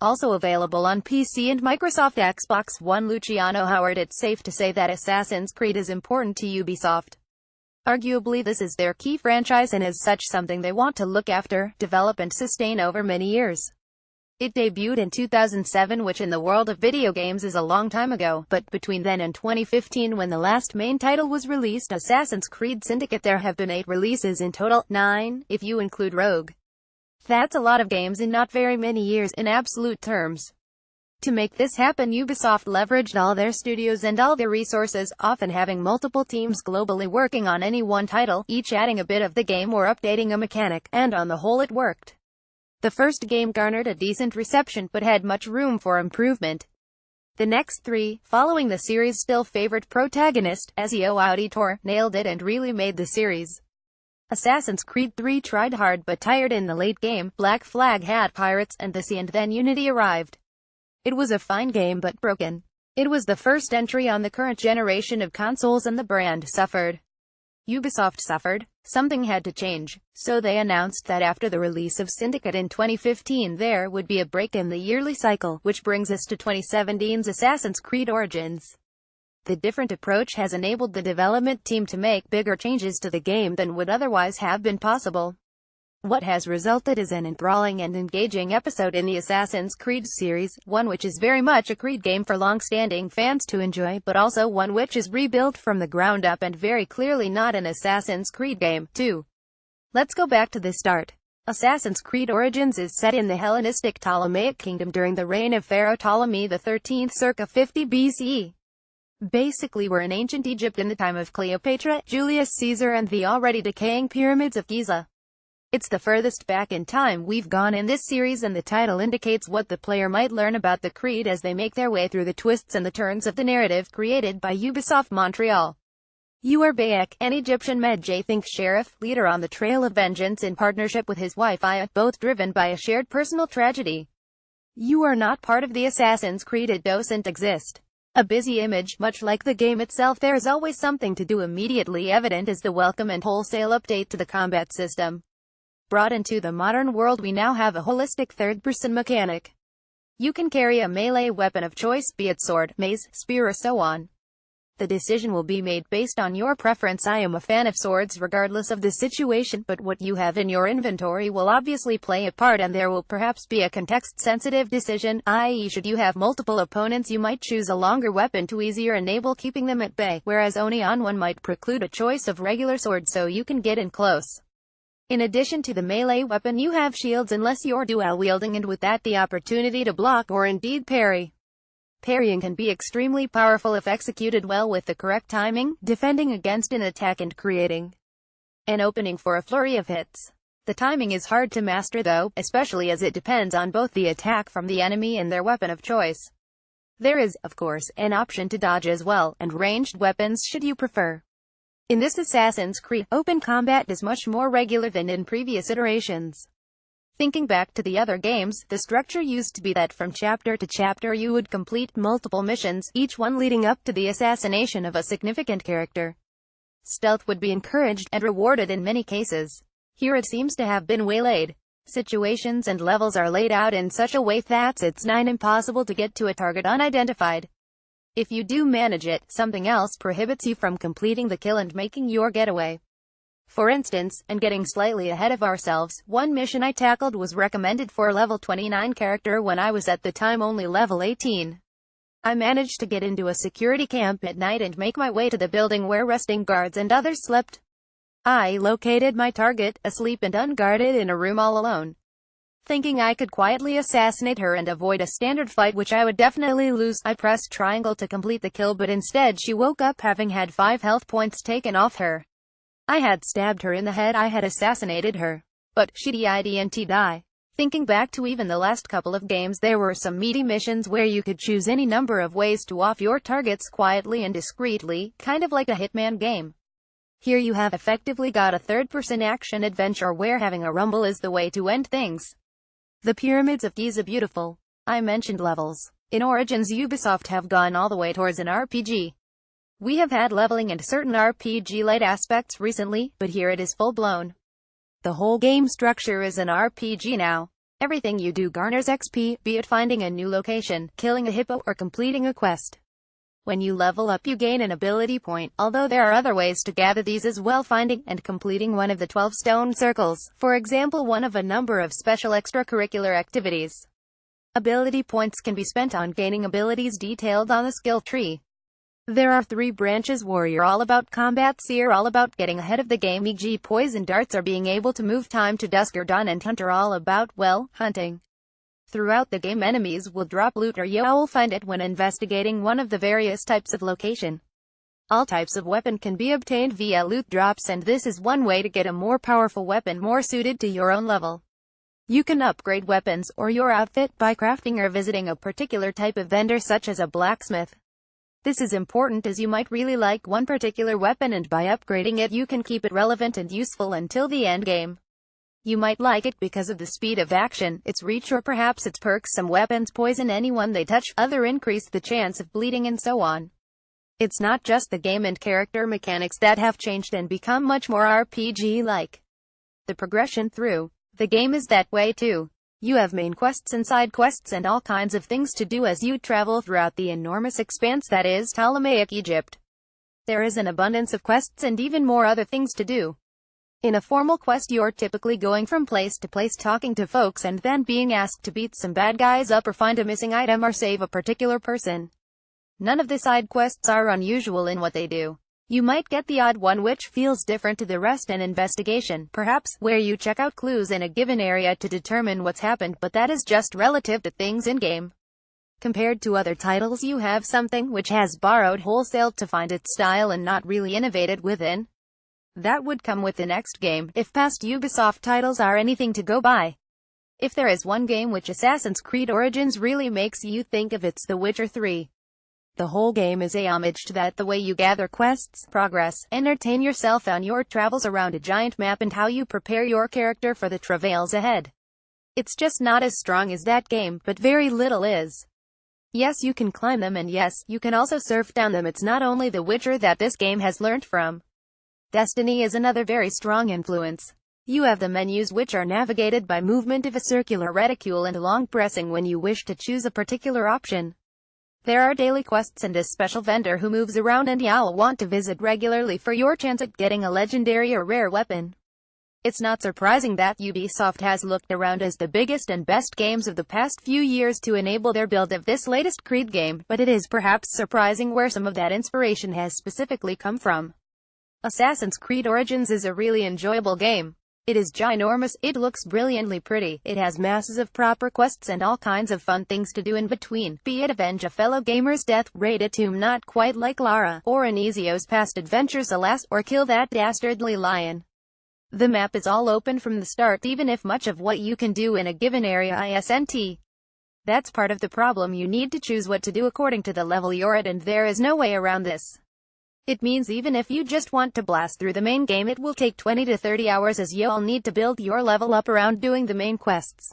Also available on PC and Microsoft Xbox One. Luciano Howard: it's safe to say that Assassin's Creed is important to Ubisoft. Arguably this is their key franchise and as such something they want to look after, develop and sustain over many years. It debuted in 2007, which in the world of video games is a long time ago, but between then and 2015 when the last main title was released, Assassin's Creed Syndicate, there have been 8 releases in total, 9, if you include Rogue. That's a lot of games in not very many years in absolute terms. To make this happen, Ubisoft leveraged all their studios and all their resources, often having multiple teams globally working on any one title, each adding a bit of the game or updating a mechanic, and on the whole it worked. The first game garnered a decent reception but had much room for improvement. The next 3, following the series' still favorite protagonist, Ezio Auditore, nailed it and really made the series. Assassin's Creed 3 tried hard but tired in the late game. Black Flag had pirates and the sea, and then Unity arrived. It was a fine game but broken. It was the first entry on the current generation of consoles and the brand suffered. Ubisoft suffered. Something had to change, so they announced that after the release of Syndicate in 2015 there would be a break in the yearly cycle, which brings us to 2017's Assassin's Creed Origins. The different approach has enabled the development team to make bigger changes to the game than would otherwise have been possible. What has resulted is an enthralling and engaging episode in the Assassin's Creed series, one which is very much a Creed game for long-standing fans to enjoy, but also one which is rebuilt from the ground up and very clearly not an Assassin's Creed game, too. Let's go back to the start. Assassin's Creed Origins is set in the Hellenistic Ptolemaic kingdom during the reign of Pharaoh Ptolemy XIII circa 50 BCE. Basically we're in ancient Egypt in the time of Cleopatra, Julius Caesar and the already decaying pyramids of Giza. It's the furthest back in time we've gone in this series, and the title indicates what the player might learn about the Creed as they make their way through the twists and the turns of the narrative created by Ubisoft Montreal. You are Bayek, an Egyptian Medjay sheriff, leader on the trail of vengeance in partnership with his wife Aya, both driven by a shared personal tragedy. You are not part of the Assassin's Creed, it doesn't exist. A busy image, much like the game itself. There is always something to do. Immediately evident is the welcome and wholesale update to the combat system. Brought into the modern world, we now have a holistic third-person mechanic. You can carry a melee weapon of choice, be it sword, mace, spear or so on. The decision will be made based on your preference. I am a fan of swords regardless of the situation, but what you have in your inventory will obviously play a part, and there will perhaps be a context-sensitive decision, i.e. should you have multiple opponents you might choose a longer weapon to easier enable keeping them at bay, whereas only on one might preclude a choice of regular sword so you can get in close. In addition to the melee weapon, you have shields unless you're dual-wielding, and with that the opportunity to block or indeed parry. Parrying can be extremely powerful if executed well with the correct timing, defending against an attack and creating an opening for a flurry of hits. The timing is hard to master though, especially as it depends on both the attack from the enemy and their weapon of choice. There is, of course, an option to dodge as well, and ranged weapons should you prefer. In this Assassin's Creed, open combat is much more regular than in previous iterations. Thinking back to the other games, the structure used to be that from chapter to chapter you would complete multiple missions, each one leading up to the assassination of a significant character. Stealth would be encouraged, and rewarded in many cases. Here it seems to have been waylaid. Situations and levels are laid out in such a way that it's nigh impossible to get to a target unidentified. If you do manage it, something else prohibits you from completing the kill and making your getaway. For instance, and getting slightly ahead of ourselves, one mission I tackled was recommended for a level 29 character when I was at the time only level 18. I managed to get into a security camp at night and make my way to the building where resting guards and others slept. I located my target, asleep and unguarded in a room all alone. Thinking I could quietly assassinate her and avoid a standard fight which I would definitely lose, I pressed triangle to complete the kill, but instead she woke up having had 5 health points taken off her. I had stabbed her in the head, I had assassinated her. But she didn't die. Thinking back to even the last couple of games, there were some meaty missions where you could choose any number of ways to off your targets quietly and discreetly, kind of like a Hitman game. Here you have effectively got a third-person action-adventure where having a rumble is the way to end things. The pyramids of Giza beautiful. I mentioned levels. In Origins, Ubisoft have gone all the way towards an RPG. We have had leveling and certain RPG-like aspects recently, but here it is full-blown. The whole game structure is an RPG now. Everything you do garners XP, be it finding a new location, killing a hippo, or completing a quest. When you level up you gain an ability point, although there are other ways to gather these as well, finding and completing one of the 12 stone circles, for example, one of a number of special extracurricular activities. Ability points can be spent on gaining abilities detailed on the skill tree. There are 3 branches: warrior all about combat, seer all about getting ahead of the game, e.g. poison darts or being able to move time to dusk or dawn, and hunter all about, well, hunting. Throughout the game enemies will drop loot or you will find it when investigating one of the various types of location. All types of weapon can be obtained via loot drops, and this is one way to get a more powerful weapon more suited to your own level. You can upgrade weapons or your outfit by crafting or visiting a particular type of vendor such as a blacksmith. This is important as you might really like one particular weapon, and by upgrading it you can keep it relevant and useful until the end game. You might like it because of the speed of action, its reach, or perhaps its perks. Some weapons poison anyone they touch, other increase the chance of bleeding, and so on. It's not just the game and character mechanics that have changed and become much more RPG-like. The progression through the game is that way too. You have main quests and side quests and all kinds of things to do as you travel throughout the enormous expanse that is Ptolemaic Egypt. There is an abundance of quests and even more other things to do. In a formal quest you're typically going from place to place, talking to folks, and then being asked to beat some bad guys up or find a missing item or save a particular person. None of the side quests are unusual in what they do. You might get the odd one which feels different to the rest, an investigation, perhaps, where you check out clues in a given area to determine what's happened, but that is just relative to things in-game. Compared to other titles you have something which has borrowed wholesale to find its style and not really innovated within. That would come with the next game, if past Ubisoft titles are anything to go by. If there is one game which Assassin's Creed Origins really makes you think of, it's The Witcher 3. The whole game is a homage to that, the way you gather quests, progress, entertain yourself on your travels around a giant map, and how you prepare your character for the travails ahead. It's just not as strong as that game, but very little is. Yes, you can climb them, and yes, you can also surf down them. It's not only The Witcher that this game has learned from. Destiny is another very strong influence. You have the menus, which are navigated by movement of a circular reticule and long pressing when you wish to choose a particular option. There are daily quests and a special vendor who moves around and you'll want to visit regularly for your chance at getting a legendary or rare weapon. It's not surprising that Ubisoft has looked around as the biggest and best games of the past few years to enable their build of this latest Creed game, but it is perhaps surprising where some of that inspiration has specifically come from. Assassin's Creed Origins is a really enjoyable game. It is ginormous, it looks brilliantly pretty, it has masses of proper quests and all kinds of fun things to do in between, be it avenge a fellow gamer's death, raid a tomb not quite like Lara, or an Ezio's past adventures alas, or kill that dastardly lion. The map is all open from the start, even if much of what you can do in a given area isn't. That's part of the problem. You need to choose what to do according to the level you're at, and there is no way around this. It means even if you just want to blast through the main game, it will take 20 to 30 hours as you'll need to build your level up around doing the main quests.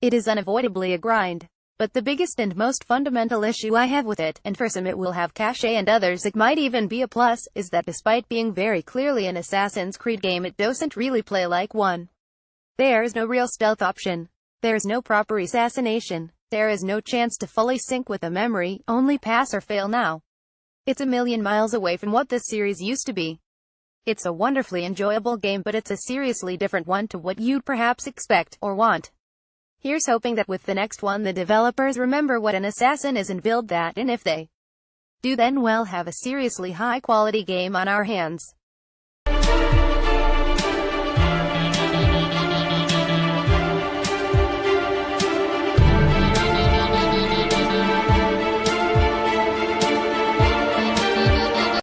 It is unavoidably a grind. But the biggest and most fundamental issue I have with it, and for some it will have cachet and others it might even be a plus, is that despite being very clearly an Assassin's Creed game, it doesn't really play like one. There's no real stealth option. There's no proper assassination. There is no chance to fully sync with a memory, only pass or fail now. It's a million miles away from what this series used to be. It's a wonderfully enjoyable game, but it's a seriously different one to what you'd perhaps expect, or want. Here's hoping that with the next one the developers remember what an assassin is and build that, and if they do then we'll have a seriously high quality game on our hands.